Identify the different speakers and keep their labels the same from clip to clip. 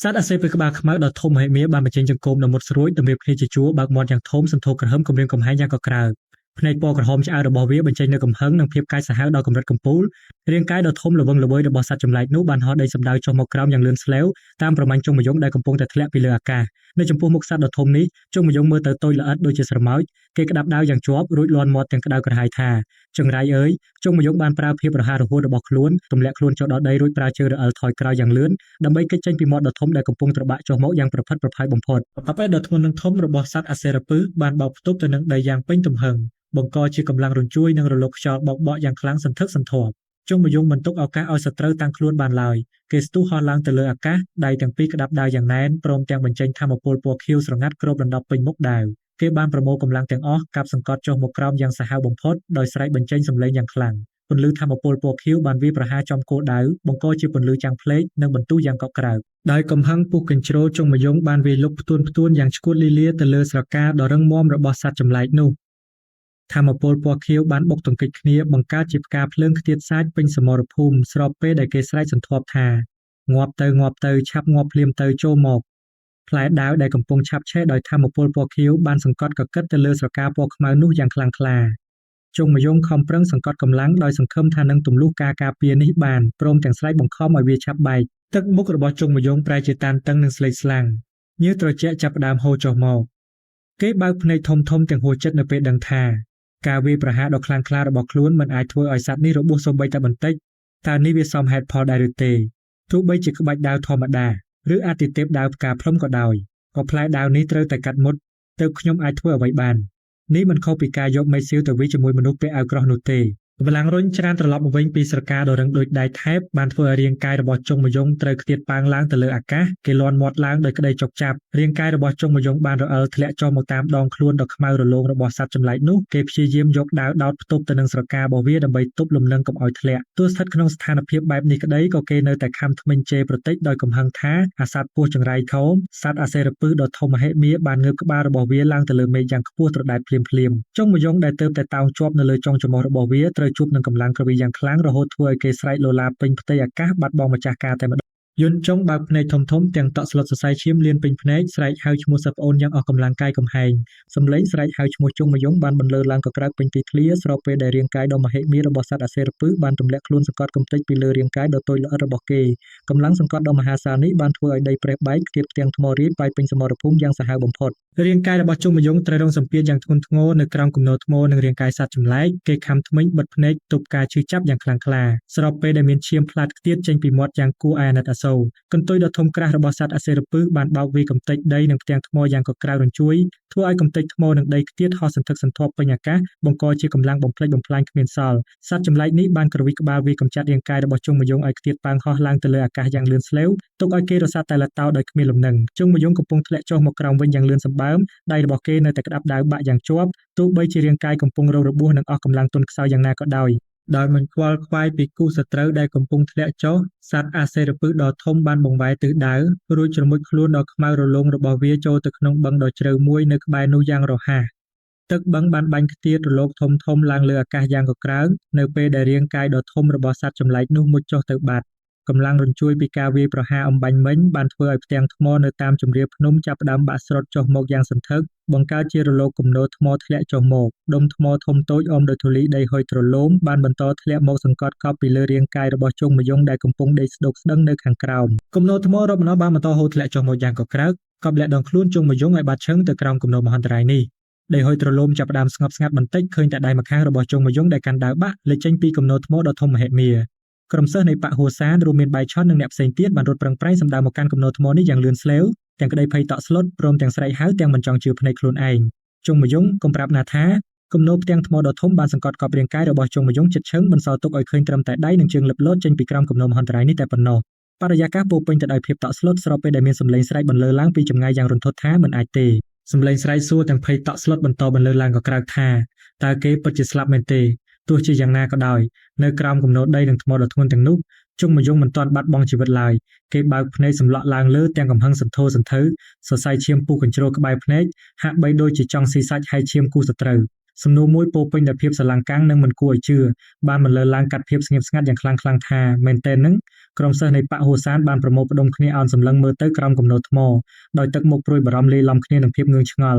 Speaker 1: សត្វអាសេព្រៃក្បាលខ្មៅដ៏ធំមហិមាបានបញ្ចេញចង្កូមដ៏មុតស្រួចតម្រៀបគ្នាជាជួរបើកមាត់យ៉ាងធំសន្ធោសក្រហមគំរាមកំហែងយ៉ាងកក្រើកភ្នែកពណ៌ក្រហមឆ្អៅរបស់វាបញ្ចេញនូវកំហឹងនិងភាពកាចសាហាវដល់កម្រិតកំពូលរាងកាយដ៏ធំល្វឹងល្វើយរបស់សត្វចម្លែកនោះបានហោះដីសម្ដៅចុះមកក្រោមយ៉ាងលឿនស្លែវតាមប្រមាញ់ជុំមយងដែលកំពុងតែធ្លាក់ពីលើអាកាសនៅចំពោះមុខសត្វដ៏ធំនេះជុំមយងមើលទៅតូចល្អិតដូចជាស្រមោចគេក្តាប់ដាវយ៉ាងជាប់រួចលាន់មាត់ទាំងក្តៅក្រហាយថាចង្រៃអើយជុំមយងបានប្រើភាពរហ័សរហួនរបស់ខ្លួនទម្លាក់ខ្លួនចុះដល់ដីរួចប្រើជើងរអិលថយក្រោយយ៉ាងលឿនដើម្បីគេចចេញពីមាត់ដ៏ធំដែលកំពុងត្របាក់ចុះមកយ៉ាងប្រផិតប្រផាយបំផុតអបិយដ៏ធ្ងន់និងធំរបស់សត្វអាសេរពឹសបានបោកផ្ទប់ទៅនឹងដីយ៉ាងពេញទំហឹងបង្កជាកម្លាំងរញ្ជួយនិងរលកខ្យល់បោកបក់យ៉ាងខ្លាំងសន្ធឹកសន្ធាប់ជុំមយងមិនទុកឱកាសឲ្យសត្រូវតាំងខ្លួនបានឡើយគេស្ទុះហោះឡើងទៅលើអាកាសដៃទាំងពីរក្តាប់ដាវយ៉ាងណែនព្រមទាំងបញ្ចេញថាមពលពណ៌ខៀវស្រងាត់គ្របដណ្ដប់ពេញមុខដាវគេបានប្រមូលកម្លាំងទាំងអស់កាប់សង្កត់ចុះមកក្រោមយ៉ាងសាហាវបំផុតដោយស្រែកបញ្ចេញសំឡេងយ៉ាងខ្លាំងពន្លឺថាមពលពណ៌ខៀវបានវាយប្រហារចំគោលដៅបង្កជាពន្លឺចាំងភ្លេចនិងបន្ទុះយ៉ាងកក់ក្ដៅដោយកំហឹងពុះកញ្ជ្រោលជុំមយងបានវាយលុកផ្ទួនយ៉ាងឈួតលីលាទៅលើស្រកាដ៏រឹងមាំរបស់សត្វចម្លែកនោះថាមពលពណ៌ខៀវបានបុកទង្គិចគ្នាបង្កើតជាផ្កាភ្លើងខ្ទាតសាច់ពេញសមរភូមិស្របពេលដែលគេស្រែកសន្ធាប់ថាងាប់ទៅឆាប់ងាប់ភ្លាមទៅចូលមកផ្លែដាវដែលកំពុងឆាប់ឆេះដោយថាមពលពណ៌ខៀវបានសង្កត់កកិតទៅលើស្រកាពណ៌ខ្មៅនោះយ៉ាងខ្លាំងក្លាជុំមយងខំប្រឹងសង្កត់កម្លាំងដោយសង្ឃឹមថានឹងទម្លុះការការពារនេះបានព្រមទាំងស្រែកបង្ខំឲ្យវាឆាប់បែកទឹកមុខរបស់ជុំមយងប្រែជាតានតឹងនិងស្លេកស្លាំងញើសត្រជាក់ចាប់ផ្ដើមហូរចុះមកគេបើកភ្នែកធំទាំងហួចចិត្តនៅពេលដឹងថាការវាយប្រហារដ៏ខ្លាំងក្លារបស់ខ្លួនមិនអាចធ្វើឲ្យសត្វនេះរបួសសូម្បីតែបន្តិចតើនេះវាសមហេតុផលដែរឬទេទោះបីជាក្បាច់ដាវធម្មតាឬអាទិទេពដាវផ្កាភ្លុំក៏ដោយក៏ផ្លែដាវនេះត្រូវតែកាត់មុតទើបខ្ញុំអាចធ្វើអ្វីបាននេះមិនខុសពីការយកមេសៀវទៅវាយជាមួយមនុស្សពាក់អាវក្រោះនោះទេកម្លាំងរុញច្រានត្រឡប់មកវិញពីស្រកាដ៏រឹងដូចដែកថែបបានធ្វើឲ្យរាងកាយរបស់ជុងមយងត្រូវខ្ទាតប៉ាងឡើងទៅលើអាកាសគេលាន់មាត់ឡើងដោយក្តីចុកចាប់រាងកាយរបស់ជុងមយងបានរអិលធ្លាក់ចុះមកតាមដងខ្លួនដ៏ខ្មៅរលោងរបស់សត្វចម្លែកនោះគេព្យាយាមយកដាវដោតផ្ទប់ទៅនឹងស្រការបស់វាដើម្បីទប់លំនឹងកុំឲ្យធ្លាក់ទោះស្ថិតក្នុងស្ថានភាពបែបនេះក្តីក៏គេនៅតែខំធ្មេញជេរប្រតិចដោយកំហឹងថាអាសត្វពស់ចង្រៃខោមសត្វអាសេរពឹសដ៏ធំមហិមាបានងើបក្បាលរបស់វាឡើងទៅលើមេឃយ៉ាងខ្ពស់ត្រដែតភ្លាមជុងមយងដែលទើបតែតោងជាប់នៅលើចុងច្រមុះរបស់វាត្រូវជួបនឹងកម្លាំងយ៉ាងខ្លាំងរហូតធ្វើឲ្យគេស្រែកលោឡាពេញផ្ទៃអាកាសបាត់បង់ម្ចាស់ការតែម្ដងយន្តចុងបើកភ្នែកធំទាំងតក់ស្លុតសរសៃឈាមលៀនពេញភ្នែកស្រែកហៅឈ្មោះសិស្សប្អូនយ៉ាងអស់កម្លាំងកាយកំហែងសំឡេងស្រែកហៅឈ្មោះជុងមយងបានបន្លឺឡើងកក្រើកពេញទីធ្លាស្របពេលដែលរាងកាយដ៏មហិមារបស់សត្វអាសេរពឹសបានទម្លាក់ខ្លួនសង្កត់កំទេចពីលើរាងកាយដ៏តូចល្អិតរបស់គេកម្លាំងសង្កត់ដ៏មហាសាលនេះបានធ្វើឲ្យដីប្រេះបែកខ្ទាតផ្ទាំងថ្មរៀបបាយពេញសមរភូមិយ៉ាងសាហាវបំផុតរាងកាយរបស់ជុំមយងត្រូវរងសម្ពាធយ៉ាងធ្ងន់ធ្ងរនៅក្រោមគំនរថ្មនិងរាងកាយសត្វចម្លែកគេខំធ្មេញបិទភ្នែកទប់ការឈឺចាប់យ៉ាងខ្លាំងក្លាស្របពេលដែលមានឈាមផ្លាតខ្ទាតចេញពីមាត់យ៉ាងគួរឲ្យអាណិតអាសូរកន្ទុយដ៏ធំក្រាស់របស់សត្វអាសេរពឹសបានបោកវាយកំទេចដីនិងផ្ទាំងថ្មយ៉ាងកក្រើករញ្ជួយធ្វើឲ្យកំទេចថ្មនិងដីខ្ទាតហោះសន្ធឹកសន្ធាប់ពេញអាកាសបង្កជាកម្លាំងបំផ្លិចបំផ្លាញគ្មានសល់សត្វចម្លែកនេះបានក្រវិចក្បាលវាយកម្ចាត់រាងកាយរបស់ជុំមយងឲ្យខ្ទាតប៉ាងហោះឡើងទៅលើអាកាសយ៉ាងលឿនស្លេវទុកឲ្យគេរសាត់តែលតោដោយគ្មានលំនឹងជុំមយងកំពុងធ្លាក់ចុះមកក្រោមវិញយ៉ាងលឿនសម្បើមដៃរបស់គេនៅតែក្តាប់ដាវបាក់យ៉ាងជាប់ទោះបីជារាងកាយកំពុងរងរបួសនិងអស់កម្លាំងទន់ខ្សោយយ៉ាងណាក៏ដោយមិនខ្វល់ខ្វាយពីគូសត្រូវដែលកំពុងធ្លាក់ចុះសត្វអាសេរពឹសដ៏ធំបានបង្វែរទិសដៅរួចជ្រមុជខ្លួនដ៏ខ្មៅរលោងរបស់វាចូលទៅក្នុងបឹងដ៏ជ្រៅមួយនៅក្បែរនោះយ៉ាងរហ័សទឹកបឹងបានបាញ់ខ្ទាតរលកធំឡើងលើអាកាសយ៉ាងកក្រើកនៅពេលដែលរាងកាយដ៏ធំរបស់សត្វចម្លែកនោះមុជចុះទៅបាត់កម្លាំងរញ្ជួយពីការវាយប្រហារអំបញ្ញមិញបានធ្វើឲ្យផ្ទាំងថ្មនៅតាមជម្រាលភ្នំចាប់ផ្ដើមបាក់ស្រុតចុះមកយ៉ាងសន្ធឹកបង្កើតជារលកគំនរថ្មធ្លាក់ចុះមកដុំថ្មធំតូចអមដោយធូលីដីហុយទ្រលោមបានបន្តធ្លាក់មកសង្កត់កប់ពីលើរាងកាយរបស់ជុងមយងដែលកំពុងដេកស្ដុកស្ដឹងនៅខាងក្រោមគំនរថ្មរាប់ម្ដងបានបន្តហូរធ្លាក់ចុះមកយ៉ាងកក្រើកកប់លាក់ដងខ្លួនជុងមយងឲ្យបាត់ឈឹងទៅក្រោមគំនរមហន្តរាយនេះដីហុយទ្រលោមចាប់ផ្ដើមស្ងប់ស្ងាត់បន្តិចឃើញតែដៃម្ខាងរបស់ជុងមយងដែលកាន់ដាវបាក់លេចចេញពីគំនរថ្មដ៏ធំមហិមាក្រុមសិស្សនៃបកហួសានរួមមានបាយឆុននិងអ្នកផ្សេងទៀតបានរត់ប្រឹងប្រែងសម្ដៅមកកាន់គំនរថ្មនេះយ៉ាងលឿនស្លេវទាំងក្តីភ័យតក់ស្លុតព្រមទាំងស្រែកហៅទាំងមិនចង់ជឿភ្នែកខ្លួនឯងជុងមយងកុំប្រាប់ណាថាគំនរផ្ទាំងថ្មដ៏ធំបានសង្កត់កប់រាងកាយរបស់ជុងមយងជិតឈឹងបន្សល់ទុកឲ្យឃើញត្រឹមតែដៃនិងជើងលិបលោតចេញពីក្រោមគំនរមហន្តរាយនេះតែប៉ុណ្ណោះបរិយាកាសពោរពេញទៅដោយភាពតក់ស្លុតស្របពេលដែលមានសម្លេងស្រែកបន្លឺឡើងពីចម្ងាយយ៉ាងរន្ធត់ថាមិនអាចទេសម្លេងស្រែកសួរទាំងភ័យតក់ស្លុតបន្តបន្លឺឡើងកក្រើកថាតើគេពិតជាស្លាប់មែនទេទោះជាយ៉ាងណាក៏ដោយនៅក្រោមគំនរដីនិងថ្មដ៏ធ្ងន់ទាំងនោះជុងមយងមិនទាន់បាត់បង់ជីវិតឡើយគេបើកភ្នែកសម្លក់ឡើងលើទាំងកំហឹងសន្ធោសន្ធៅសរសៃឈាមពុះកញ្ជ្រោលក្បែរភ្នែកហាក់បីដូចជាចង់ស៊ីសាច់ហើយឈាមគូសត្រូវ សំណួរមួយពោរពេញដោយភាពស្រឡាំងកាំងនិងមិនគួរឲ្យជឿបានបន្លឺឡើងកាត់ភាពស្ងៀមស្ងាត់យ៉ាងខ្លាំងៗថាមែនទែននឹងក្រុមសិស្សនៃបកហូសានបានប្រមូលផ្ដុំគ្នាអោនសម្លឹងមើលទៅក្រោមគំនរថ្មដោយទឹកមុខព្រួយបារម្ភលាយឡំគ្នានឹងភាពងឿងឆ្ងល់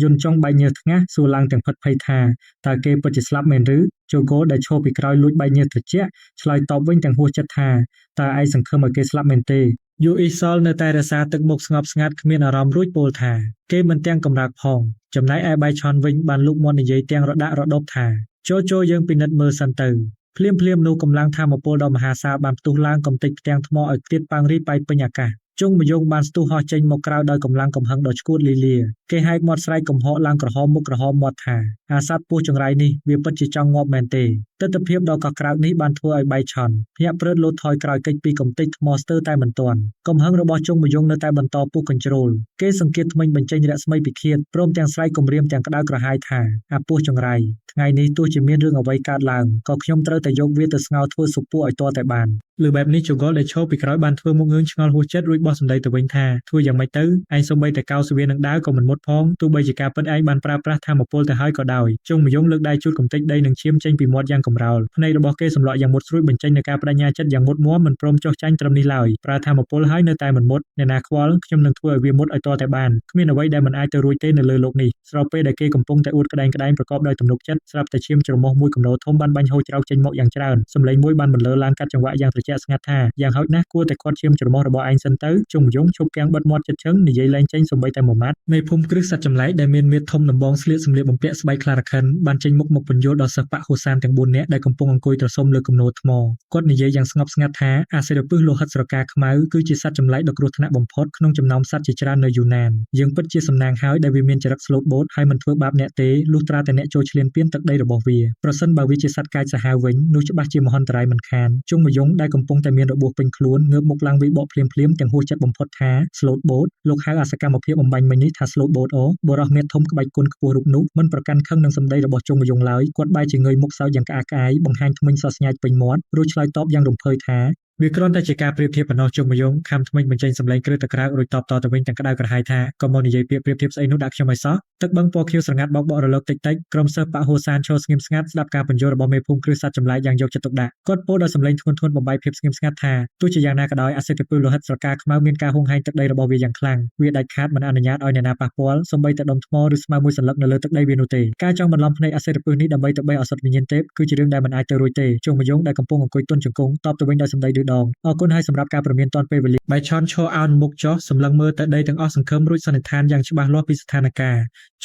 Speaker 1: យន្តចុងបែកញើសថ្ងាសសួរឡើងទាំងផិតភ័យថាតើគេពិតជាស្លាប់មែនឬជូហ្គោដែលឈរពីក្រោយលួចបែកញើសត្រជាក់ឆ្លើយតបវិញទាំងហួសចិត្តថាតើឯងសង្ឃឹមឲ្យគេស្លាប់មែនទេយូអ៊ីសលនៅតែរក្សាទឹកមុខស្ងប់ស្ងាត់គ្មានអារម្មណ៍រួចពោលថាគេមិនទាំងកំរើកផងចំណែកឯបៃឆនវិញបានលូកមាត់និយាយទាំងរដាក់រដប់ថាចូលយើងពិនិត្យមើលសិនទៅភ្លាមនោះកម្លាំងថាមពលដ៏មហាសាលបានផ្ទុះឡើងកំទេចផ្ទាំងថ្មឲ្យខ្ទាតប៉ាងរីប៉ៃពេញអាកាសជុងមយងបានស្ទុះហោះចេញមកក្រៅដោយកម្លាំងកំហឹងដ៏ឆ្កួតលីលាគេហែកមាត់ស្រែកកំហកឡើងក្រហមមុខក្រហមមាត់ថាអាសត្វពស់ចង្រៃនេះវាពិតជាចង់ងាប់មែនទេទស្សនភាពដ៏កក់ក្ដៅនេះបានធ្វើឲ្យបៃឆនភ្ញាក់ព្រឺតលោតថយក្រោយកិច្ចពីកំទេចថ្មស្ទើរតែមិនទាន់កំហឹងរបស់ជុងមយងនៅតែបន្តពុះកញ្ជ្រោលគេសង្កេតធ្មេញបញ្ចេញរស្មីពិឃាតព្រមទាំងស្រែកគំរាមទាំងក្តៅក្រហាយថាអាពស់ចង្រៃថ្ងៃនេះទោះជាមានរឿងអ្វីកើតឡើងក៏ខ្ញុំត្រូវតែយកវាទៅស្ងោរធ្វើស៊ុបពួកឲ្យទាល់តែបានលើបែបនេះជូហ្គលដែលឈរពីក្រោយបានធ្វើមុខងឿងឆ្ងល់ហួសចិត្តរួចបោះសម្ដីទៅវិញថាធ្វើយ៉ាងម៉េចទៅឯងសូម្បីតែកោសវានឹងដាវក៏មិនមុតផងទោះបីជាការពិតឯងបានប្រើប្រាស់ធមពលទៅហើយក៏ដោយជុងមយងលើកដៃជូតកំទេចដីនឹងឈាមចេញពីមាត់យ៉ាងកំរោលភ្នែករបស់គេសម្លក់យ៉ាងមុតស្រួចបញ្ចេញនូវការបដិញ្ញាចិត្តយ៉ាងមុតមាំមិនព្រមចុះចាញ់ត្រឹមនេះឡើយប្រើធមពលហើយនៅតែមិនមុតអ្នកណាខ្វល់ខ្ញុំនឹងធ្វើឲ្យវាមុតឲ្យទាល់តែបានគ្មានអ្វីដែលមិនអាចទៅរួចទេនៅលើโลกនេះស្របពេលដែលគេកំពុងតែអួតក្តែងប្រកបដោយទំនុកចិត្តស្រាប់តែឈាមច្រមុះមួយគំនរធំបានបាញ់ហូរច្រោកចេញមកយ៉ាងច្រើនសម្លេងមួយបានបន្លឺឡើងកាត់ចង្វាក់យ៉ាងត្រជាក់ស្ងាត់ថាយ៉ាងហោចណាស់គួរតែគាត់ឈាមច្រមុះរបស់ឯងសិនទៅជុំយងឈប់កាំងបិទមាត់ចិត្តឈឹងនិយាយលែងចេញសូម្បីតែមួយម៉ាត់នៃភូមិគ្រឹះសត្វចម្លែកដែលមានមាឌធំដំបងស្លៀកសម្លៀកបំពាក់ស្បែកខ្លារខិនបានចេញមុខមកពន្យល់ដល់សិស្សបកហូសានទាំង4នាក់ដែលកំពុងអង្គុយត្រសុំលើគំនរថ្មគាត់និយាយយ៉ាងស្ងប់ស្ងាត់ថាអាសិរពិសលោហិតស្រកាខ្មៅគឺជាសត្វចម្លែកដ៏គ្រោះថ្នាក់បំផុតក្នុងចំណោមសត្វជាច្រើននៅយូណានយើងពិតជាសំណាងហើយដែលវាមានចរិតស្លូតបូតហើយមិនធ្វើបាបអ្នកទេលុះត្រាតែអ្នកចូលឈ្លានពានទឹកដីរបស់វាប្រសិនបើវាជាសត្វកាចសាហាវវិញនោះច្បាស់ជាមហន្តរាយមិនខានជុងមយងដែលកំពុងតែមានរបួសពេញខ្លួនងើបមុខឡើងវិបកភ្លាមទាំងហួសចិត្តបំផុតថា Slot boat លោកហៅអាសកម្មភាពបំបញ្ញមិញនេះថា Slot boat អូបរោះមានធំក្បាច់គុណខ្ពស់រូបនោះមិនប្រកាន់ខឹងនឹងសម្ដីរបស់ជុងមយងឡើយគាត់បែរជាងើយមុខសើចយ៉ាងក្អាកក្អាយបង្ហាញធ្មេញសស្ញាច់ពេញមាត់រួចឆ្លើយតបយ៉ាងរំភើយថាវាគ្រាន់តែជាការប្រៀបធៀបប៉ុណ្ណោះជុំមយងខំថ្មិញបញ្ចេញសម្លេងក្រឹតក្រៅរួចតបតទៅវិញទាំងក្តៅក្រហាយថាកុំមកនិយាយពាក្យប្រៀបធៀបស្អីនោះដាក់ខ្ញុំឲ្យសោះទឹកបឹងពណ៌ខៀវស្រងាត់បោករលកតិចក្រុមសិស្សបកហូសានឈរស្ងៀមស្ងាត់ស្ដាប់ការបញ្យល់របស់មេភូមិគ្រឹះសត្វចម្លែកយ៉ាងយកចិត្តទុកដាក់គាត់ពោលដោយសម្លេងធ្ងន់បំបីភាពស្ងៀមស្ងាត់ថាទោះជាយ៉ាងណាក៏ដោយអសិទ្ធិពលលោហិតស្រកាខ្មៅមានការហួងហែងទឹកដីរបស់វាយ៉ាងខ្លាំងវាដាច់ខាតមិនអនុញ្ញាតឲ្យអ្នកណាប៉ះពាល់សូម្បីតែដុំថ្មឬស្មៅមួយសន្លឹកនៅលើទឹកដីវានោះទេការចង់បន្លំភ្នែកអសិទ្ធិពលនេះដើម្បីទៅបេះឱសថវិញ្ញាណទេពគឺជារឿងដែលមិនអាចទៅរួចទេជុំមយងដែលកំពុងអង្គុយទន់ជង្គង់តបទៅវិញដោយសម្ដីឌឺដងអរគុណហើយសម្រាប់ការព្រមានទាន់ពេលវេលាបៃឆនឈរអោនមុខចុះសម្លឹងមើលទៅដីទាំងអស់សង្ឃឹមរួចសន្និដ្ឋានយ៉ាងច្បាស់លាស់ពីស្ថានភា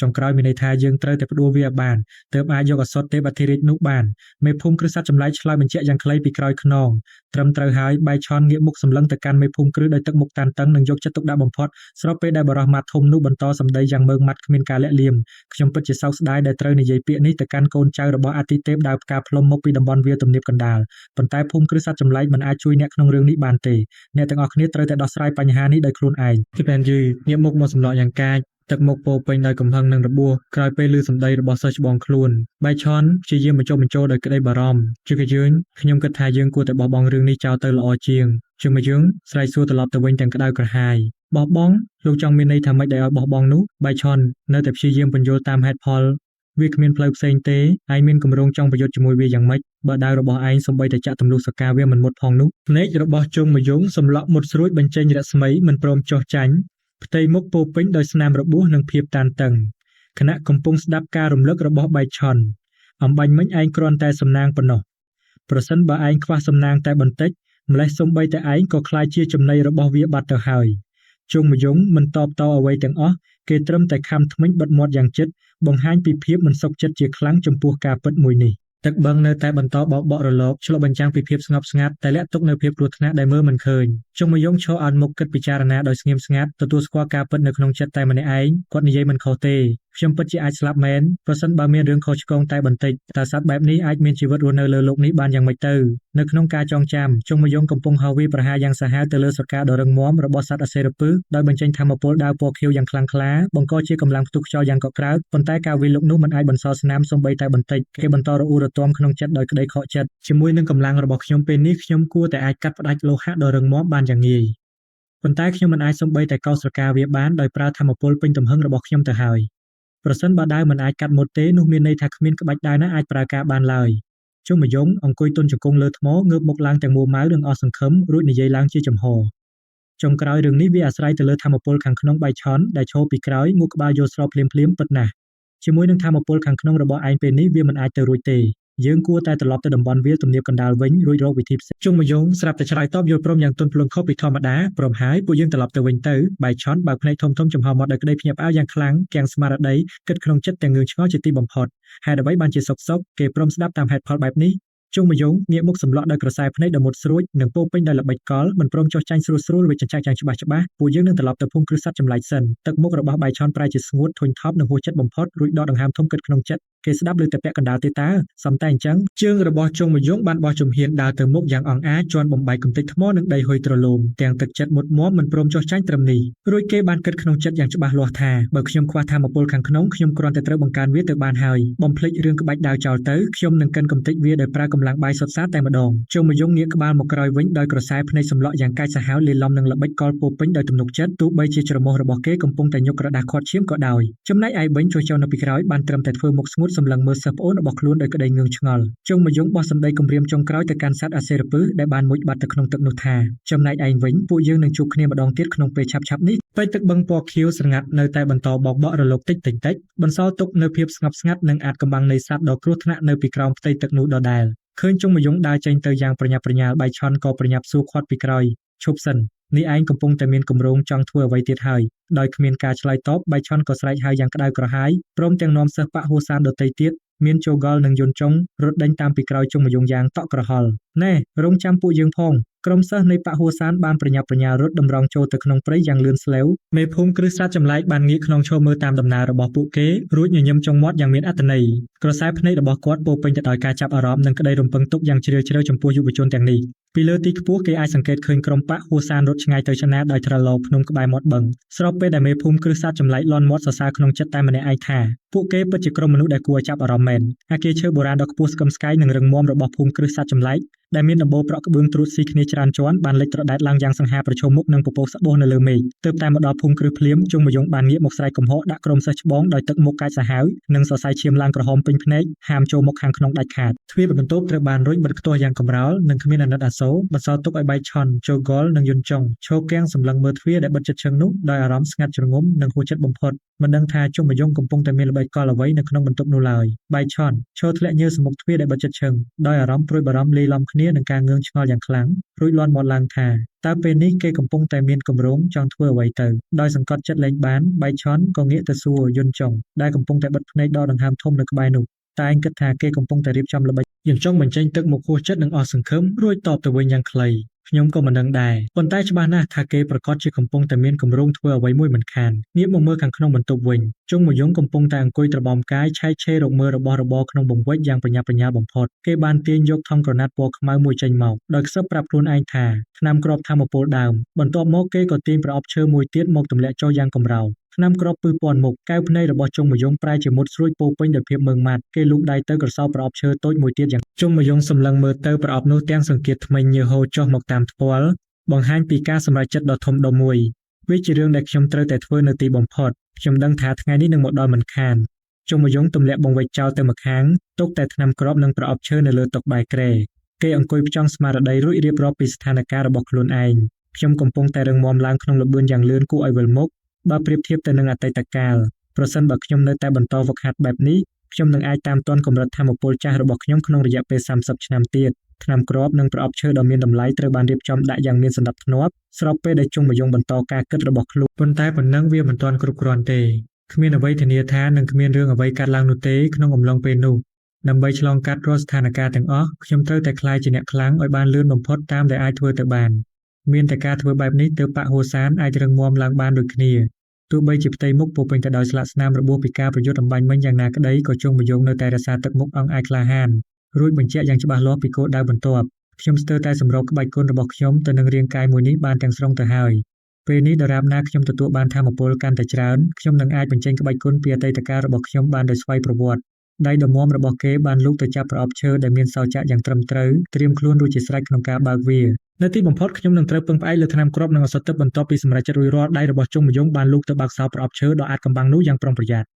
Speaker 1: ពចុងក្រោយមានន័យថាយើងត្រូវតែផ្ដួលវាឲ្យបានទើបអាចយកឱសថទេពអធិរាជនោះបានមេភូមិគ្រឹះសត្វចម្លែកឆ្លើយបញ្ជាក់យ៉ាងខ្លីពីក្រោយខ្នងត្រឹមត្រូវហើយបៃឆនងាកមុខសម្លឹងទៅកាន់មេភូមិគ្រឹះដោយទឹកមុខតានតឹងនិងយកចិត្តទុកដាក់បំផុតស្របពេលដែលបរិះម៉ាត់ធំនោះបន្តសម្ដីយ៉ាងម៉ឺងម៉ាត់គ្មានការលាក់លៀមខ្ញុំពិតជាសោកស្ដាយដែលត្រូវនិយាយពាក្យនេះទៅកាន់កូនចៅរបស់អធិទេពដើរផ្កាភ្លុំមកពីតំបន់វាលទំនាបកណ្ដាលប៉ុន្តែភូមិគ្រឹះសត្វចម្លែកមិនអាចជួយអ្នកក្នុងរឿងនេះបានទេអ្នកទាំងអស់គ្នាត្រូវតែដោះស្រាយបញ្ហានេះដោយខ្លួនឯងទីបែនយឺងាកមុខមកសម្លក់យ៉ាងកាចទឹកមុខពោពេញដោយកំហឹងនិងរបួសក្រោយពេលឮសម្ដីរបស់សិស្សច្បងខ្លួនបៃឆនព្យាយាមបញ្ចុះបញ្ចូលដោយក្តីបារម្ភជឿកយើងខ្ញុំគិតថាយើងគួរតែបោះបង់រឿងនេះចោលទៅល្អជាងជឿមកយើងស្រែកសួរត្រឡប់ទៅវិញទាំងក្តៅក្រហាយបោះបង់លោកចង់មានន័យថាម៉េចដែលឲ្យបោះបង់នោះបៃឆននៅតែព្យាយាមបញ្យល់តាមហេតុផលវាគ្មានផ្លូវផ្សេងទេឯងមានគម្រោងចង់ប្រយុទ្ធជាមួយវាយ៉ាងម៉េចបើដាវរបស់ឯងសំបីតែចាក់ទម្លុះសកាវាមិនមុតផងនោះភ្នែករបស់ជុងមយងសម្លក់មុតស្រួចបញ្ចេញរស្មីមិនព្រមចុះចាញ់ផ្ទៃមុខពោពេញដោយស្នាមរបួសនិងភាពតានតឹងខណៈកំពុងស្ដាប់ការរំលឹករបស់បៃឆនអំបញ្ញមិញឯងគ្រាន់តែសំណាងប៉ុណ្ណោះប្រសិនបើឯងខ្វះសំណាងតែបន្តិចម្លេះសំបីតែឯងក៏ខ្លាចជាចំណីរបស់វាបាត់ទៅហើយជុងមយងមិនតបតអ្វីទាំងអស់គេត្រឹមតែខំធ្មេញបិទមាត់យ៉ាងជិតបង្ហាញពីភាពមិនសុខចិត្តជាខ្លាំងចំពោះការពិតមួយនេះទឹកបឹងនៅតែបន្តបោកបក់រលកឆ្លុះបញ្ចាំងពីភាពស្ងប់ស្ងាត់តែលាក់ទុកនៅភាពគ្រោះថ្នាក់ដែលមើលមិនឃើញជុំមយងឈរអោនមុខគិតពិចារណាដោយស្ងៀមស្ងាត់ទទួលស្គាល់ការពិតនៅក្នុងចិត្តតែម្នាក់ឯងគាត់និយាយមិនខុសទេខ្ញុំពិតជាអាចស្លាប់មែនប្រសិនបើមានរឿងខុសឆ្គងតែបន្តិចតើសត្វបែបនេះអាចមានជីវិតរស់នៅលើโลกនេះបានយ៉ាងម៉េចទៅនៅក្នុងការចងចាំជុំមយងកំពុងហៅវាប្រហារយ៉ាងសាហាវទៅលើស្រកាដ៏រឹងមាំរបស់សត្វអសេរពឹសដោយបញ្ចេញថាមពលដាវពណ៌ខៀវយ៉ាងខ្លាំងក្លាបង្កជាកម្លាំងផ្ទុះខ្យល់យ៉ាងកក់ក្ដៅប៉ុន្តែការវាយលុកនោះមិនអាចបន្សល់ស្នាមសូម្បីតែបន្តិចគេបន្តរអ៊ូរទាំក្នុងចិត្តដោយក្តីខកចិត្តជាមួយនឹងកម្លាំងរបស់ខ្ញុំពេលនេះខ្ញុំគួរតែអាចកាត់ផ្ដាច់លោហៈដ៏រឹងមាំបានយ៉ាងងាយប៉ុន្តែខ្ញុំមិនអាចសូម្បីតែកោសស្រកាវាបានដោយប្រើថាមពលពេញទំហឹងរបស់ខ្ញុំទៅហើយ ប្រសិនបើដាវមិនអាចកាត់មុតទេនោះមានន័យថាគ្មានក្បាច់ដាវណាអាចប្រើការបានឡើយជុំមយងអង្គុយទន់ជង្គង់លើថ្មងើបមុខឡើងទាំងមួម៉ៅនិងអស់សង្ឃឹមរួចនិយាយឡើងជាចំហចុងក្រោយរឿងនេះវាអាស្រ័យទៅលើធម្មពលខាងក្នុងបៃឆនដែលឈរពីក្រោយងក់ក្បាលយល់ស្របភ្លាមពិតណាស់ជាមួយនឹងធម្មពលខាងក្នុងរបស់ឯងពេលនេះវាមិនអាចទៅរួចទេយើងគួរតែត្រឡប់ទៅតំបន់វាលទំនាបកណ្ដាលវិញរួចរកវិធីផ្សេងជុំមយងស្រាប់តែឆ្លើយតបយល់ព្រមយ៉ាងទន់ភ្លន់ខុសពីធម្មតាព្រមហើយពួកយើងត្រឡប់ទៅវិញទៅបៃឆនបើកភ្នែកធំៗចំហមាត់ដោយក្តីភ្ញាក់ផ្អើលយ៉ាងខ្លាំងគាំងស្មារតីគិតក្នុងចិត្តទាំងងឿងឆ្ងល់ជាទីបំផុតហេតុអ្វីបានជាសុកគេព្រមស្ដាប់តាមហេតុផលបែបនេះជុំមយងងាកមុខសម្លក់ដោយក្រសែភ្នែកដ៏មុតស្រួចនិងពោពេញដោយល្បិចកលមិនព្រមចុះចាញ់ស្រួលៗវិចចាក់យ៉ាងច្បាស់ពួកយើងនឹងត្រឡប់ទៅភូមិគ្រឹះសត្វចម្លែកសិនទឹកមុខរបស់បៃឆនប្រែជាស្ងួតធុញថប់និងហួសចិត្តបំផុតរួចដកដង្ហើមធំគិតក្នុងចិត្តគេស្ដាប់លើតែពាក់កណ្ដាលទេតើសំតែអញ្ចឹងជើងរបស់ជុំមយងបានបោះជំហានដើរទៅមុខយ៉ាងអង្អាចជន់បំបែកកំទេចថ្មនិងដីហុយទ្រលោមទាំងទឹកចិត្តមុតមមមិនព្រមចុះចាញ់ត្រឹមនេះរួចគេបានគិតក្នុងចិត្តយ៉ាងច្បាស់លាស់ថាបើខ្ញុំខ្វះធម៌ពលខាងក្នុងខ្ញុំគ្រាន់តែត្រូវបង្កើនវាទៅបានហើយបំភ្លេចរឿងក្បាច់ដាវចោលទៅខ្ញុំនឹងកិនកំទេចវាដោយប្រើកម្លាំងបាយសុទ្ធសាធតែម្ដងជុំមយងងាកក្បាលមកក្រោយវិញដោយក្រសែភ្នែកសម្លក់យ៉ាងកាចសាហាវលាយឡំនឹងល្បិចកលពោពេញដោយទំនុកចិត្តទោះបីជាច្រមុះរបស់គេកំពុងតែញុកក្រដាសខាត់ឈាមក៏ដោយចំណែកឯវិញចុះចោលនៅពីក្រោយបានត្រឹមតែធ្វើមុខស្ងួតសម្លឹងមើលសិស្សប្អូនរបស់ខ្លួនដោយក្តីងឿងឆ្ងល់ជុំមយងបោះសម្ដីគំរាមចុងក្រោយទៅកាន់សត្វអសេរពឹសដែលបានមុជបាត់ទៅក្នុងទឹកនោះថាចំណែកឯងវិញពួកយើងនឹងជួបគ្នាម្ដងទៀតក្នុងពេលឆាប់ៗនេះពេជ្រទឹកបឹងពណ៌ខៀវស្រងាត់នៅតែបន្តបោកបក់រលកតិចបន្សល់ទុកនៅភាពស្ងប់ស្ងាត់និងអាចកំបាំងនៃសត្វដ៏គ្រោះថ្នាក់នៅពីក្រោមផ្ទៃទឹកនោះដដែលឃើញជុំមយងដើរចេញទៅយ៉ាងប្រញាប់ប្រញាល់បៃឆនក៏ប្រញាប់សួរខាត់ពីក្រោយឈប់សិននេះឯងកំពុងតែមានគម្រោងចង់ធ្វើអ្វីទៀតហើយដោយគ្មានការឆ្លើយតបបៃឆនក៏ស្រែកហៅយ៉ាងក្តៅក្រហាយព្រមទាំងនាំសិស្សបកហួសានដទៃទៀតមានជោហ្គលនិងយន្តចុងរត់ដេញតាមពីក្រោយជុំមយងយ៉ាងតក់ក្រហល់ណែរងចាំពួកយើងផងក្រុមសិស្សនៃបកហួសានបានប្រញាប់ប្រញាល់រត់តម្រង់ចូលទៅក្នុងព្រៃយ៉ាងលឿនស្លេវមេភូមិគ្រឹះសត្វចម្លែកបានងាកខ្នងឈរមើលតាមដំណើររបស់ពួកគេរួចញញឹមចុងមាត់យ៉ាងមានអត្ថន័យក្រសែភ្នែករបស់គាត់ពោពេញទៅដោយការចាប់អារម្មណ៍និងក្តីរំពឹងទុកយ៉ាងជ្រាលជ្រៅចំពោះយុវជនទាំងនេះពីលើទីខ្ពស់គេអាចសង្កេតឃើញក្រុមបកហួសានរត់ឆ្ងាយទៅឆ្នាដោយទ្រឡោភ្នំក្បែរមាត់បឹងស្របពេលដែលមេភូមិគ្រឹះសត្វចម្លែកលន់មាត់សរសើរក្នុងចិត្តតែម្នាក់ឯងថាពួកគេពិតជាក្រុមមនុស្សដែលគួរឲ្យចាប់អារម្មណ៍មែនអគារឈើបុរាណដ៏ខ្ពស់ស្កឹមស្កៃនិងរឹងមាំរបស់ភូមិគ្រឹះសត្វចម្លែកដែលមានដំបូលប្រក់ក្បឿងត្រួតស៊ីគ្នាច្រើនជាន់បានលេចត្រដែតឡើងយ៉ាងសង្ហាប្រឈមមុខនឹងពពកស្បោះនៅលើមេឃទើបតែមកដល់ភូមិគ្រឹះភ្លាមជុំមយងបានងាកមកស្រែកកំហកដាក់ក្រុមសិស្សច្បងដោយទឹកមុខកាចសាហាវនិងសរសៃឈាមឡើងក្រហមពេញភ្នែកហាមចូលមកខាងក្នុងដាច់ខាតទ្វារបន្ទប់ត្រូវបានរុញបិទខ្ទាស់យ៉ាងកំរោលនិងគ្មានអាណិតអាសូរបន្សល់ទុកឲ្យបៃឆនជូហ្គលនិងយុនចុងឈរគាំងសម្លឹងមើលទ្វារដែលបិទជិតឈឹងនោះដោយអារម្មណ៍ស្ងាត់ជ្រងំនិងហួសចិត្តបំផុតមិនដឹងថាជុំមយងកំពុងតែមានល្បិចកលអ្វីនៅក្នុងបន្ទប់នោះឡើយបៃឆនឈរធ្លាក់ញើសមុខទ្វារដែលបិទជិតឈឹងដោយអារម្មណ៍ព្រួយបារម្ភលាយឡំគ្នានឹងការងឿងឆ្ងល់យ៉ាងខ្លាំងរួចលាន់មាត់ឡើងថាតើពេលនេះគេកំពុងតែមានគម្រោងចង់ធ្វើអ្វីទៅដោយសង្កត់ចិត្តលែងបានបៃឆនក៏ងាកទៅសួរយុនចុងដែលកំពុងតែបិទភ្នែកដកដង្ហើមធំនៅក្បែរនោះតែឯងគិតថាគេកំពុងតែរៀបចំល្បិចយុនចុងបញ្ចេញទឹកមកហួសចិត្តនិងអស់សង្ឃឹមរួចតបទៅវិញយ៉ាងខ្លីខ្ញុំក៏មិនដឹងដែរប៉ុន្តែច្បាស់ណាស់ថាគេប្រកាសជាកំពុងតែមានគម្រោងធ្វើអ្វីមួយមិនខានងាកមកមើលខាងក្នុងបន្ទប់វិញជុងមយងកំពុងតែអង្គុយត្របំកាយឆែកឆេររកមើលរបស់របរក្នុងបង្វេចយ៉ាងប្រញាប់ប្រញាល់បំផុតគេបានទាញយកថង់ក្រណាត់ពណ៌ខ្មៅមួយចេញមកដោយខ្សឹបប្រាប់ខ្លួនឯងថាថ្នាំគ្រាប់ធម្មពលដើមបន្ទាប់មកគេក៏ទាញប្រអប់ឈើមួយទៀតមកទម្លាក់ចុះយ៉ាងកំរោលថ្នាំគ្រាប់ពឺពាន់មុខកែវភ្នែករបស់ជុងមយងប្រែជាមុតស្រួចពោពេញដោយភាពម៉ឺងម៉ាត់គេលូកដៃទៅក្រសោបប្រអប់ឈើតូចមួយទៀតយ៉ាងជុងមយងសម្លឹងមើលទៅប្រអប់នោះទាំងសង្កេតថ្មីញើសហូរចុះមកតាមថ្ពាល់បង្ហាញពីការសម្រេចចិត្តដ៏ធំដុំមួយវាជារឿងដែលខ្ញុំត្រូវតែធ្វើនៅទីបំផុតខ្ញុំដឹងថាថ្ងៃនេះនឹងមកដល់មិនខានជុំមយងទម្លាក់បង្វេចចោលទៅម្ខាងទុកតែថ្នាំគ្រាប់និងប្រអប់ឈើនៅលើតុបែកគ្រែគេអង្គុយផ្ចង់ស្មារតីរួចរៀបរាប់ពីស្ថានភាពរបស់ខ្លួនឯងខ្ញុំកំពុងតែរឹងមាំឡើងក្នុងល្បឿនយ៉ាងលឿនគួរឲ្យវិលមុខបើប្រៀបធៀបទៅនឹងអតីតកាលប្រសិនបើខ្ញុំនៅតែបន្តហ្វឹកហាត់បែបនេះខ្ញុំនឹងអាចតាមទាន់កម្រិតធម៌ពលចាស់របស់ខ្ញុំក្នុងរយៈពេល30ឆ្នាំទៀតថ្នាំគ្រាប់និងប្រអប់ឈើដ៏មានតម្លៃត្រូវបានរៀបចំដាក់យ៉ាងមានសណ្ដាប់ធ្នាប់ស្របពេលដែលជុំមយងបន្តការគិតរបស់ខ្លួនប៉ុន្តែប៉ុណ្ណឹងវាមិនទាន់គ្រប់គ្រាន់ទេគ្មានអ្វីធានាថានឹងគ្មានរឿងអ្វីកើតឡើងនោះទេក្នុងអំឡុងពេលនោះដើម្បីឆ្លងកាត់រាល់ស្ថានភាពទាំងអស់ខ្ញុំត្រូវតែក្លាយជាអ្នកខ្លាំងឲ្យបានលឿនបំផុតតាមដែលអាចធ្វើទៅបានមានតែការធ្វើបែបនេះទើបបកហួសានអាចរឹងមាំឡើងបានដូចគ្នាទោះបីជាផ្ទៃមុខពោពេញទៅដោយស្លាកស្នាមរបួសពីការប្រយុទ្ធអំបញ្ញមិញយ៉ាងណាក្តីក៏ជុំមយងនៅតែរក្សាទឹកមុខអង់អាចក្លាហានរួចបញ្ជាក់យ៉ាងច្បាស់លាស់ពីគោលដៅបន្ទាប់ខ្ញុំស្ទើរតែសម្របក្បាច់គុណរបស់ខ្ញុំទៅនឹងរាងកាយមួយនេះបានទាំងស្រុងទៅហើយពេលនេះដរាបណាខ្ញុំទទួលបានធម៌ពលកាន់តែច្រើនខ្ញុំនឹងអាចបញ្ចេញក្បាច់គុណពីអតីតកាលរបស់ខ្ញុំបានដោយស្វ័យប្រវត្តិដៃដ៏មាំរបស់គេបានលូកទៅចាប់ប្រអប់ឈើដែលមានសោចាក់យ៉ាងត្រឹមត្រូវត្រៀមខ្លួនរួចជាស្រេចក្នុងការបើកវានៅទីបំផុតខ្ញុំនឹងត្រូវពឹងផ្អែកលើថ្នាំគ្រាប់និងឱសថទឹកបន្ទាប់ពីសម្រេចចិត្តរួចរាល់ដៃរបស់ជុំមយងបានលូកទៅបើកសោប្រអប់ឈើដ៏អាចកំបាំងនោះយ៉ាងប្រុងប្រយ័ត្ន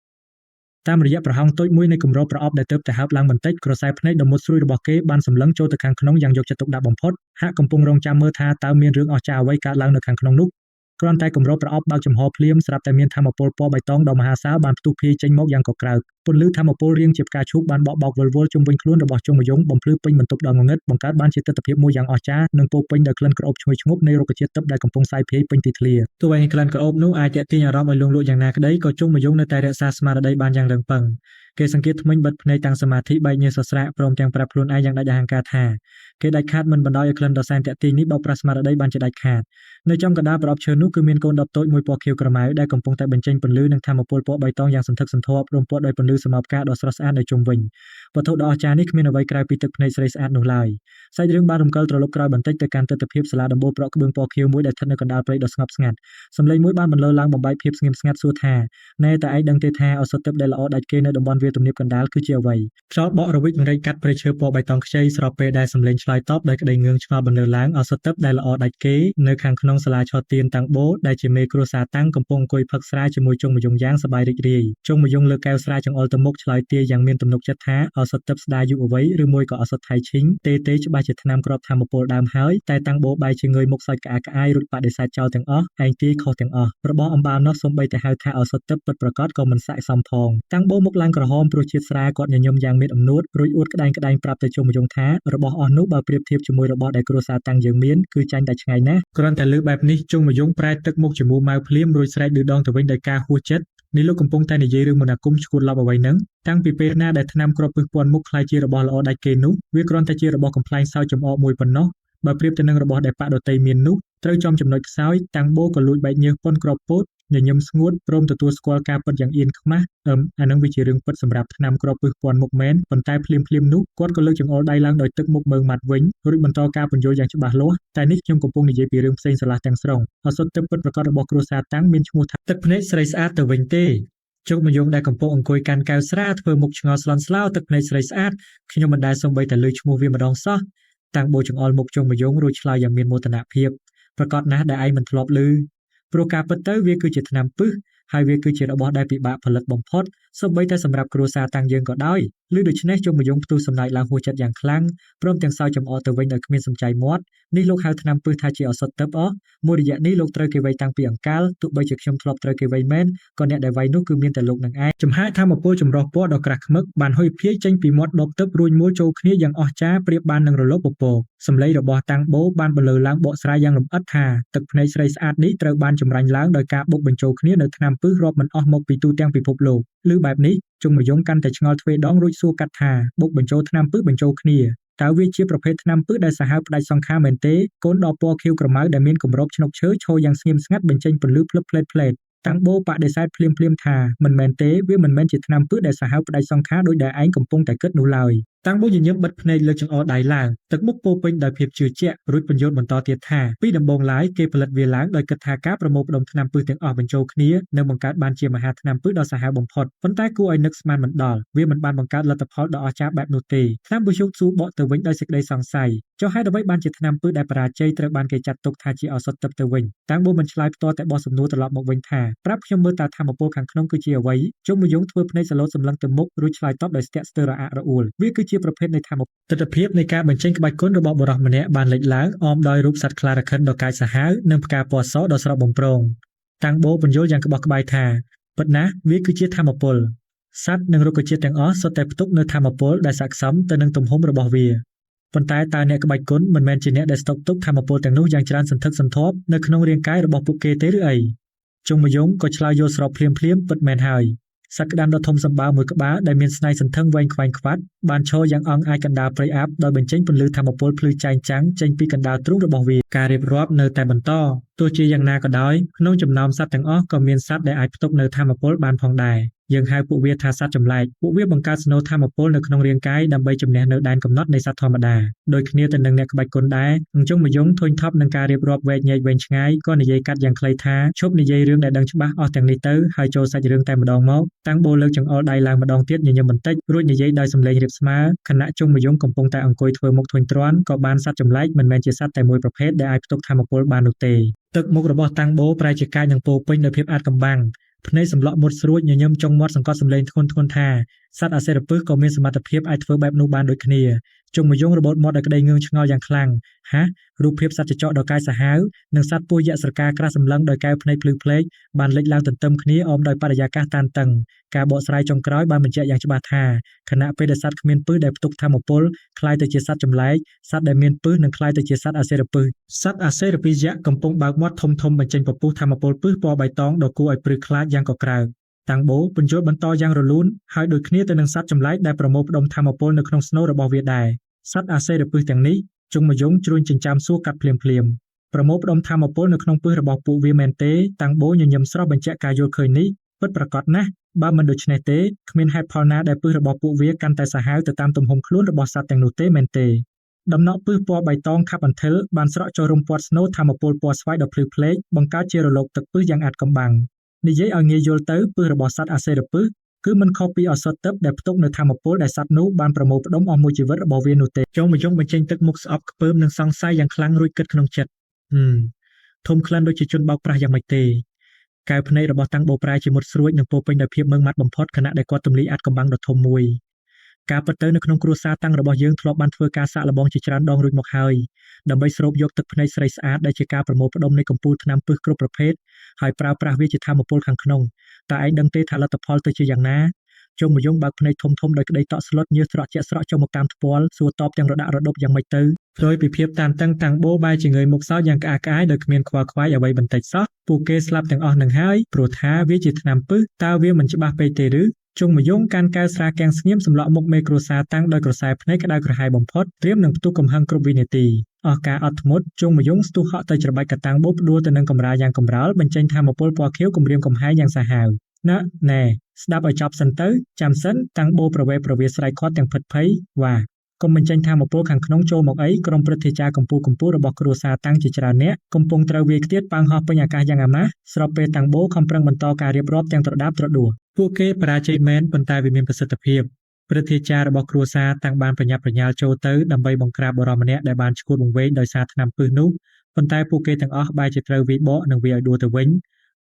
Speaker 1: តាមរយៈប្រហោងតូចមួយនៃគម្របប្រអប់ដែលទើបតែហើបឡើងបន្តិចក្រសែភ្នែកដ៏មុតស្រួយរបស់គេបានសម្លឹងចូលទៅខាងក្នុងយ៉ាងយកចិត្តទុកដាក់បំផុតហាក់កំពុងរង់ចាំមើលថាតើមានរឿងអស្ចារ្យអ្វីកើតឡើងនៅខាងក្នុងនោះគ្រាន់តែគម្របប្រអប់បើកចំហភ្លាមស្រាប់តែមានថាមពលពណ៌បៃតងដ៏មហាសាលបានផ្ទុះភាយចេញមកយ៉ាងកក្រើកពន្លឺថាមពលរាងជាផ្កាឈូកបានបក់បោកវល់វល់ជុំវិញខ្លួនរបស់ជុំមយងបំភ្លឺពេញបន្ទប់ដ៏ងងឹតបង្កើតបានជាទិដ្ឋភាពមួយយ៉ាងអស្ចារ្យនិងពោរពេញដោយក្លិនក្រអូបឈ្ងុយឈ្ងប់នៃរុក្ខជាតិទឹកដែលកំពុងសាយភាយពេញទីធ្លាទោះបីក្លិនក្រអូបនោះអាចទាក់ទាញអារម្មណ៍ឲ្យលងលក់យ៉ាងណាក្តីក៏ជុំមយងនៅតែរក្សាស្មារតីបានយ៉ាងរឹងប៉ឹងគេសង្កេតធ្មេញបិទភ្នែកតាំងសមាធិបែកញើសស្រាកព្រមទាំងប្រាប់ខ្លួនឯងយ៉ាងដាច់អហង្ការថាគេដាច់ខាតមិនបណ្ដោយឲ្យក្លិនដ៏សែនទាក់ទាញនេះបោកប្រាស់ស្មារតីបានជាដាច់ខាតនៅចំកណ្ដាលប្រអប់ឈើនោះគឺមានកូនដុតតូចមួយពណ៌ខៀវក្រម៉ៅដែលកំពុងតែបញ្ចេញពន្លឺនិងថាមពលពណ៌បៃតងយ៉ាងសន្ធឹកសន្ធាប់រំពាត់ដោយពន្លឺសមោផ្កាដ៏ស្រស់ស្អាតនៅជុំវិញវត្ថុដ៏អស្ចារ្យនេះគ្មានអ្វីក្រៅពីទឹកភ្នែកស្រីស្អាតនោះឡើយសាច់រឿងបានរំកិលត្រឡប់ក្រោយបន្តិចទៅកាន់ទិដ្ឋភាពសាលាដំបូលប្រក់ក្បឿងពណ៌ខៀវមួយដែលស្ថិតនៅកណ្ដាលព្រៃដ៏ស្ងប់ស្ងាត់សំឡេងមួយបានបន្លឺឡើងបំបែកភាពស្ងៀមស្ងាត់សួរថាណែតើឯងដឹងទេថាឱសថទឹកដែលល្អដាច់គេនៅតំបន់វាលទំនាបកណ្ដាលគឺជាអ្វីខ្យល់បក់រវិចរែកកាត់ព្រៃឈើពណ៌បៃតងខ្ចីស្របពេលដែលសំឡេងឆ្លើយតបដោយក្តីងឿងឆ្ងល់បន្លឺឡើងឱសថទឹកដែលល្អដាច់គេនៅខាងក្នុងសាលាឆទានតាំងបូដែលជាមេគ្រួសារតាំងកំពុងអង្គុយផឹកស្រាជាមួយជុងមយងយ៉ាងសប្បាយរីករាយជុងមយងលើកែវស្រាចង្អុលទៅមុខឆ្លើយទាយយ៉ាងមានទំនុកចិត្តថាឱសថទឹកស្ដារយុវវ័យឬមួយក៏ឱសថថៃឈីងទេច្បាស់ជាថ្នាំគ្រាប់ថាមពលដើមហើយតែតាំងបូបែរជាងើយមុខសើចក្អាកក្អាយរួចបដិសេធចោលទាំងអស់ឯងទាយខុសទាំងអស់របស់អំបាលនោះសូម្បីតែហៅថាឱសថទឹកពិតប្រាកដក៏មិនស័ក្តិសមផងតាំងបូមុខឡើងក្រហមព្រោះជាតិស្រាគាត់ញញឹមយ៉ាងមានអំនួតរួចអួតក្តែងក្តែងប្រាប់ទៅជុំមយងថារបស់អស់នោះបើប្រៀបធៀបជាមួយរបស់ដែលគ្រួសារតាំងយើងមានគឺចាញ់តែឆ្ងាយណាស់គ្រាន់តែលើបែបនេះជុំមយងប្រែទឹកមុខជាមួយម៉ៅភ្លាមរួចស្រែកឌឺដងទៅវិញដោយការហួសចិត្តនេះលោកកំពុងតែនិយាយរឿងមន្តអាគមឈួតឡប់អ្វីហ្នឹងតាំងពីពេលណាដែលថ្នាំគ្រាប់ពឹសពាន់មុខខ្លាយជារបស់ល្អដាច់គេនោះវាគ្រាន់តែជារបស់កំ pl ែងសោចចំអកមួយប៉ុណ្ណោះបើប្រៀបទៅនឹងរបស់ដែលបដតីមាននោះត្រូវចំចំណុចខ្សោយតាំងបូក៏លួចបែកញើសប៉ុនក្របពោតញញឹមស្ងួតព្រមទទួលស្គាល់ការពិតយ៉ាងអៀនខ្មាស់អានឹងវាជារឿងពិតសម្រាប់ថ្នាំគ្រាប់ពឹសពាន់មុខមែនប៉ុន្តែភ្លាមនោះគាត់ក៏លើកចង្អុលដៃឡើងដោយទឹកមុខមើងម៉ាត់វិញរួចបន្តការពន្យល់យ៉ាងច្បាស់លាស់តែនេះខ្ញុំកំពុងនិយាយពីរឿងផ្សេងស្រឡះទាំងស្រុងឱសថទឹកពិតប្រាកដរបស់គ្រួសារតាំងមានឈ្មោះថាទឹកភ្នែកស្រីស្អាតទៅវិញទេជោគមយងដែលកំពុងអង្គុយកាន់កែវស្រាធ្វើមុខឆ្ងល់ស្លន់ស្លោទឹកភ្នែកស្រីស្អាតខ្ញុំមិនដែលសូម្បីតែលើឈ្មោះវាម្ដងសោះតាំងបូចង្អុលមុខជោគមយងរួចឆ្លើយយ៉ាងមានមោទនភាពប្រកាសណាស់ដែលឯងមិនធ្លាប់ឮព្រោះការពិតទៅវាគឺជាថ្នាំពឹសហើយវាគឺជារបស់ដែលពិបាកផលិតបំផុតសូម្បីតែសម្រាប់គ្រួសារតាំងយើងក៏ដោយឬដូច្នេះជុំមយងផ្ទុះសំណាយឡើងហួសចិត្តយ៉ាងខ្លាំងព្រមទាំងសោយចំអកទៅវិញដោយគ្មានសំចៃមាត់នេះលោកហៅថ្នាំពឹសថាជាឱសថទឹកអស់មួយរយៈនេះលោកត្រូវគេវាយតាំងពីអង្កលទោះបីជាខ្ញុំធ្លាប់ត្រូវគេវាយមែនក៏អ្នកដែលវាយនោះគឺមានតែលោកនឹងឯងចំហាយថាមពលចម្រុះពណ៌ដ៏ក្រាស់ឃ្មឹកបានហុយភាយចេញពីមាត់ដបទឹករួញមូលចូលគ្នាយ៉ាងអស្ចារ្យប្រៀបបាននឹងរលកពពកសំឡេងរបស់តាំងបូបានបន្លឺឡើងបកស្រាយយ៉ាងលម្អិតថាទឹកភ្នែកស្រីស្អាតនេះត្រូវបានចម្រាញ់ឡើងដោយការបុកបញ្ចូលគ្នានៅថ្នាំពឹសរាប់មិនអស់មកពីទូទាំងពិភពលោកឬបែបនេះជុំមយងកាន់តែឆ្ងល់ទ្វេដងរួចសួរកាត់ថាបុកបញ្ចូលថ្នាំពឹសបញ្ចូលគ្នាតើវាជាប្រភេទថ្នាំពឹសដែលសាហាវផ្ដាច់សង្ខារមែនទេកូនដបពណ៌ខៀវក្រម៉ៅដែលមានគម្របឆ្នុកឈើឈរយ៉ាងស្ងៀមស្ងាត់បញ្ចេញពន្លឺភ្លឹបភ្លែតតាំងបូបដិសេធភ្លាមថាមិនមែនទេវាមិនមែនជាថ្នាំពឹសដែលសាហាវផ្ដាច់សង្ខារដោយដែលឯងកំពុងតែគិតនោះឡើយតាំងបូញញឹមបិទភ្នែកលើកចង្អុលដៃឡើងទឹកមុខពោពេញដោយភាពជឿជាក់រួចបញ្យល់បន្តទៀតថាពីដំបូងឡើយគេផលិតវាឡើងដោយគិតថាការប្រមូលផ្ដុំថ្នាំពឹសទាំងអស់បញ្ចូលគ្នានឹងបង្កើតបានជាមហាថ្នាំពឹសដ៏សាហាវបំផុតប៉ុន្តែគួរឲ្យនឹកស្មានមិនដល់វាមិនបានបង្កើតលទ្ធផលដ៏អស្ចារ្យបែបនោះទេថ្នាំពឹសជោគស៊ូបកទៅវិញដោយសេចក្តីសង្ស័យចុះហេតុអ្វីបានជាថ្នាំពឹសដែលបរាជ័យត្រូវបានគេចាត់ទុកថាជាឱសថទឹកទៅវិញតាំងបូមិនឆ្លើយផ្ទាល់តែបោះសំណួរត្រឡប់មកវិញថាប្រាប់ខ្ញុំមើលតើថាមពលខាងក្នុងគឺជាអ្វីជុំមយងធ្វើភ្នែកសឡូតសម្លឹងទៅមុខរួចឆ្លើយតបដោយស្ទាក់ស្ទើររអាក់រអួលវាគឺជាប្រភេទនៃថ្នាំទិដ្ឋភាពនៃការបញ្ចេញក្បាច់គុណរបស់បុរសម្នាក់បានលេចឡើងអមដោយរូបសត្វខ្លារខិនដ៏កាចសាហាវនិងផ្កាពណ៌សដ៏ស្រស់បំព្រងតាំងបូបញ្យល់យ៉ាងក្បោះក្បាយថាពិតណាស់វាគឺជាធម្មពលសត្វនិងរុក្ខជាតិទាំងអស់សុទ្ធតែផ្ទុកនូវធម្មពលដែលស័ក្តិសមទៅនឹងទំហំរបស់វាប៉ុន្តែតើអ្នកក្បាច់គុណមិនមែនជាអ្នកដែលស្តុកទុកធម្មពលទាំងនោះយ៉ាងច្រើនសន្ធឹកសន្ធាប់នៅក្នុងរាងកាយរបស់ពួកគេទេឬអីជុំមយងក៏ឆ្លើយយល់ស្របភ្លាមពិតមែនហើយសត្វក្តាមដ៏ធំសម្បើមមួយក្បាលដែលមានស្នែងសន្ធឹងវែងខ្វាញ់ខ្វាត់បានឈរយ៉ាងអង់អាចកណ្ដាលព្រៃអាប់ដោយបញ្ចេញពន្លឺធម្មពលភ្លឺចែងចាំងចេញពីកណ្ដាលទ្រូងរបស់វាការរៀបរាប់នៅតែបន្តទោះជាយ៉ាងណាក៏ដោយក្នុងចំណោមសត្វទាំងអស់ក៏មានសត្វដែលអាចផ្ទុកនៅធម្មពលបានផងដែរយើងហៅពួកវាថាសត្វចម្លែកពួកវាបង្កើតស្នូលធម្មពលនៅក្នុងរាងកាយដើម្បីជំនះនៅដែនកំណត់នៃសត្វធម្មតាដូចគ្នាទៅនឹងអ្នកក្បាច់គុណដែរអញ្ចឹងមយងធុញថប់នឹងការរៀបរាប់វែកញែកវែងឆ្ងាយក៏និយាយកាត់យ៉ាងខ្លីថាឈប់និយាយរឿងដែលដឹងច្បាស់អស់ទាំងនេះទៅហើយចូលសាច់រឿងតែម្ដងមកតាំងបូលើកចង្អុលដៃឡើងម្ដងទៀតញញឹមបន្តិចរួចនិយាយដោយសំឡេងរាបស្មើខណៈជុំមយងកំពុងតែអង្គុយធ្វើមុខធុញទ្រាន់ក៏បានសត្វចម្លែកមិនមែនជាសត្វតែមួយប្រភេទដែលអាចផ្ទុកធម្មពលបាននោះទេទឹកមុខរបស់តាំងបូប្រែជាកាយនឹងពោពេញដោយភាពអាថ៌កំបាំង ភ្នែកសម្លក់មុតស្រួចញញឹមចុងមាត់សង្កត់សម្លេងធ្ងន់ៗថាសត្វអាសិរពិសក៏មានសមត្ថភាពអាចធ្វើបែបនោះបានដូចគ្នាជុំមយងរបូតមាត់ដោយក្តីងឿងឆ្ងល់យ៉ាងខ្លាំងហារូបភាពសត្វចចកដ៏កាយសាហាវនិងសត្វពស់យក្សស្រកាក្រាស់សម្លឹងដោយកែវភ្នែកភ្លឺភ្លេកបានលេចឡើងទន្ទឹមគ្នាអមដោយបរិយាកាសតានតឹងការបកស្រាយចុងក្រោយបានបញ្ជាក់យ៉ាងច្បាស់ថាខណៈពេលដែលសត្វគ្មានពិសដែលផ្ទុកថាមពលคล้ายទៅជាសត្វចម្លែកសត្វដែលមានពិសនឹងคล้ายទៅជាសត្វអាសិរពិសសត្វអាសិរពិសយក្សកំពុងបើកមាត់ធំៗបញ្ចេញពពុះថាមពលពិសពណ៌បៃតងដ៏គួរឲ្យព្រឺខ្លាចយ៉ាងកក្រើកតាំងបូពន្យល់បន្តយ៉ាងរលូនហើយដូចគ្នាទៅនឹងសត្វចម្លែកដែលប្រមូលផ្ដុំថាមពលនៅក្នុងស្នូលរបស់វាដែរសត្វអាសិរពិសទាំងនេះជុងមយងជ្រួញចិញ្ចាំសួរកាត់ភ្លាមប្រមូលផ្ដុំថាមពលនៅក្នុងពិសរបស់ពួកវាមែនទេតាំងបូញញឹមស្រស់បញ្ជាក់ការយល់ឃើញនេះពិតប្រាកដណាស់បើមិនដូច្នេះទេគ្មានហេតុផលណាដែលពិសរបស់ពួកវាកាន់តែសាហាវទៅតាមទំហំខ្លួនរបស់សត្វទាំងនោះទេមែនទេដំណក់ពិសពណ៌បៃតងខាប់អន្តិលបានស្រក់ចូលរុំព័ទ្ធស្នូលថាមពលពណ៌ស្វាយដ៏ភ្លឺភ្លេកបង្កើតជារលកទឹកពិសយ៉ាងអាតកំបាំងនិយាយឲ្យងាយយល់ទៅពិសរបស់សត្វអាសិរពិសគឺមិនខុសពីឱសថទិព្វដែលផ្ទុកនៅថាមពលដែលសត្វនោះបានប្រមូលផ្ដុំអស់មួយជីវិតរបស់វានោះទេចុងមយងបញ្ចេញទឹកមុខស្អប់ខ្ពើមនិងសង្ស័យយ៉ាងខ្លាំងរួចគិតក្នុងចិត្តធំក្លិនដូចជាជនបោកប្រាស់យ៉ាងម៉េចទេកែវភ្នែករបស់តាំងបូប្រែជាមុតស្រួចនិងពោពេញដោយភាពម៉ឺងម៉ាត់បំផុតខណៈដែលគាត់ទម្លាយអាត់កំបាំងដ៏ធំមួយការពិតទៅនៅក្នុងគ្រួសារតាំងរបស់យើងធ្លាប់បានធ្វើការសាកល្បងជាច្រើនដងរួចមកហើយដើម្បីស្រូបយកទឹកភ្នែកស្រីស្អាតដែលជាការប្រមូលផ្ដុំនៃកំពូលថ្នាំពិសគ្រប់ប្រភេទហើយប្រើប្រាស់វាជាថាមពលខាងក្នុងតើឯងដឹងទេថាលទ្ធផលទៅជាយ៉ាងណាជុំមយងបើកភ្នែកធំៗដោយក្តីតក់ស្លុតញើសស្រក់ជាក់ស្រក់ចុះមកតាមថ្ពាល់សួរតបទាំងរដាក់រដប់យ៉ាងម៉េចទៅផ្ទុយពីភាពតានតឹងតាំងបូបែរជាងើយមុខសោតយ៉ាងក្អាកក្អាយដោយគ្មានខ្វល់ខ្វាយអ្វីបន្តិចសោះពួកគេស្លាប់ទាំងអស់នឹងហើយព្រោះថាវាជាថ្នាំពិសតើវាមិនច្បាស់ពេកទេឬជុងមយងកាន់កែវស្រាកៀងស្ងៀមសម្លក់មុខមេគ្រួសារតាំងដោយក្រសែភ្នែកក្តៅក្រហាយបំផុតត្រៀមនឹងផ្ទុះកំហឹងគ្រប់វិនាទីអស់ការអត់ធ្មត់ជុងមយងស្ទុះហក់ទៅច្របាច់កតាំងបូផ្ដួលទៅនឹងកម្រាលយ៉ាងកំរោលបញ្ចេញថាមពលពណ៌ខៀវគំរាមកំហែងយ៉ាងសាហាវណែស្ដាប់ឲ្យចប់សិនទៅចាំសិនតាំងបូប្រវេប្រវាស្រែកខាត់ទាំងភិតភ័យវ៉ាកុំបញ្ចេញថាមពលខាងក្នុងចូលមកអីក្រុមព្រឹទ្ធាចារ្យកម្ពុជារបស់គ្រួសារតាំងជាច្រើនអ្នកកំពុងត្រូវវាយខ្ទាតប៉ាំងហោះពេញអាកាសយ៉ាងអាម៉ាស់ស្របពេលតាំងបូខំប្រឹងបន្តការរៀបរាប់ទាំងត្រដាបត្រដួសពួកគេបរាជ័យមែនប៉ុន្តែវាមានប្រសិទ្ធភាពព្រឹទ្ធាចារ្យរបស់គ្រួសារតាំងបានប្រញាប់ប្រញាល់ចូលទៅដើម្បីបង្ក្រាបបុរសម្នាក់ដែលបានឈួតវង្វេងដោយសារថ្នាំពិសនោះប៉ុន្តែពួកគេទាំងអស់បែរជាត្រូវវាយបកនិងវាយឲ្យដួលទៅវិញ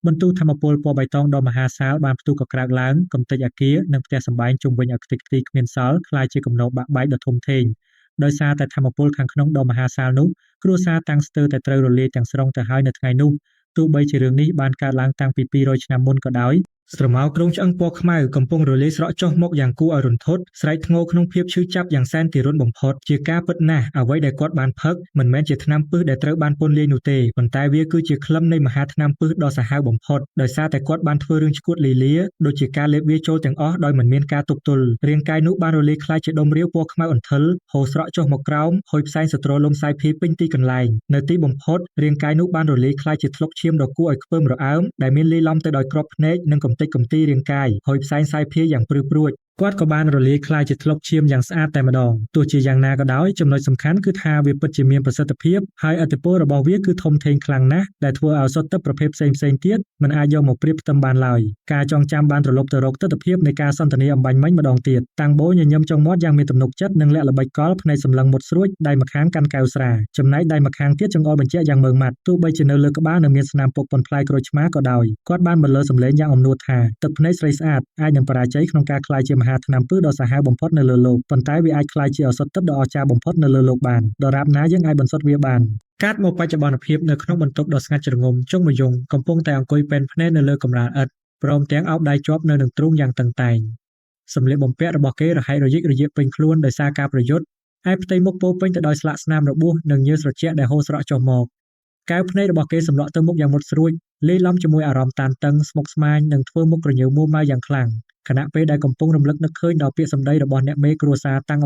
Speaker 1: បន្ទុះថាមពលពណ៌បៃតងដ៏មហាសាលបានផ្ទុះកក្រើកឡើងកំទេចអាគារនិងផ្ទះសម្បែងជុំវិញឲ្យខ្ទេចខ្ទីគ្មានសល់คล้ายជាគំនរបាក់បែកដ៏ធំធេងដោយសារតែថាមពលខាងក្នុងដ៏មហាសាលនោះគ្រួសារតាំងស្ទើរតែត្រូវរលាយទាំងស្រុងទៅហើយនៅថ្ងៃនោះទោះបីជារឿងនេះបានកើតឡើងតាំងពី200ឆ្នាំមុនក៏ដោយស្រមោលគ្រងឆ្អឹងពណ៌ខ្មៅកំពុងរលាយស្រក់ចុះមកយ៉ាងគួរឲ្យរន្ធត់ស្រែកធ្ងោក្នុងភាពឈឺចាប់យ៉ាងសែនទារុណបំផុតជាការពិតណាស់អ្វីដែលគាត់បានផឹកមិនមែនជាថ្នាំពិសដែលត្រូវបានពន្លាយនោះទេប៉ុន្តែវាគឺជាក្លឹមនៃមហាថ្នាំពិសដ៏សាហាវបំផុតដោយសារតែគាត់បានធ្វើរឿងឈួតលីលាដូចជាការលេបវាចូលទាំងអស់ដោយមិនមានការទប់ទល់រាងកាយនោះបានរលាយคล้ายជាដុំរាវពណ៌ខ្មៅអន្ទិលហូរស្រក់ចុះមកក្រោមហុយផ្សែងសត្រលំសាយភាយពេញទីកន្លែងនៅទីបំផុតរាងកាយនោះបានរលាយคล้ายជាធ្លុកឈាមដ៏គួរឲ្យខ្ពើមរអើមដែលមានលាយឡំទៅដោយគ្រាប់ភ្នែកនិងកំទេចកំទីរាងកាយហើយផ្សែងសាយភាយយ៉ាងព្រឺព្រួចគាត់ក៏បានរលាយคล้ายជាធ្លុកឈាមយ៉ាងស្អាតតែម្ដងទោះជាយ៉ាងណាក៏ដោយចំណុចសំខាន់គឺថាវាពិតជាមានប្រសិទ្ធភាពហើយឥទ្ធិពលរបស់វាគឺធំធេងខ្លាំងណាស់ដែលធ្វើឲ្យឱសថទិព្វប្រភេទផ្សេងៗទៀតមិនអាចយកមកប្រៀបផ្ទឹមបានឡើយការចងចាំបានត្រឡប់ទៅរកទិដ្ឋភាពនៃការសន្ទនាអំបញ្ញមិញម្ដងទៀតតាំងបូញញឹមចុងមាត់យ៉ាងមានទំនុកចិត្តនិងលាក់ល្បិចកលភ្នែកសម្លឹងមុតស្រួចដៃម្ខាងកាន់កែវស្រាចំណែកដៃម្ខាងទៀតចង្អុលបញ្ជាក់យ៉ាងម៉ឺងម៉ាត់ទោះបីជានៅលើក្បាលនៅមានស្នាមពុកប៉ុនផ្លែក្រូចឆ្មាក៏ដោយគាត់បានបន្លឺសំឡេងយ៉ាងអំនួតថាទឹកភ្នែកស្រីស្អាតអាចនឹងបរាជ័យក្នុងការក្លាយជាមហាថ្នាំពិសដ៏សាហាវបំផុតនៅលើលោកប៉ុន្តែវាអាចក្លាយជាឱសថទិព្វដ៏អស្ចារ្យបំផុតនៅលើលោកបានដរាបណាយើងអាចបន្សុទ្ធវាបានកាត់មកបច្ចុប្បន្នភាពនៅក្នុងបន្ទប់ដ៏ស្ងាត់ជ្រងំជុំមយងកំពុងតែអង្គុយពេនភ្នែកនៅលើកម្រាលឥដ្ឋព្រមទាំងអោបដៃជាប់នៅនឹងទ្រូងយ៉ាងតឹងតែងសម្លៀកបំពាក់របស់គេរហែករยิករយាកពេញខ្លួនដោយសារការប្រយុទ្ធហើយផ្ទៃមុខពោពេញទៅដោយស្លាកស្នាមរបួសនិងញើសត្រជាក់ដែលហូរស្រក់ចុះមកកែវភ្នែករបស់គេសម្លក់ទៅមុខយ៉ាងមុតស្រួចលាយឡំជាមួយអារម្មណ៍តានតឹងស្មុគស្មាញនិងធ្វើមុខក្រញើមួម៉ៅយ៉ាងខ្លាំងខណៈពេលដែលកំពុងរំលឹកនឹកឃើញដល់ពាក្យសម្ដីរបស់អ្នកមេគ្រួសារតាំង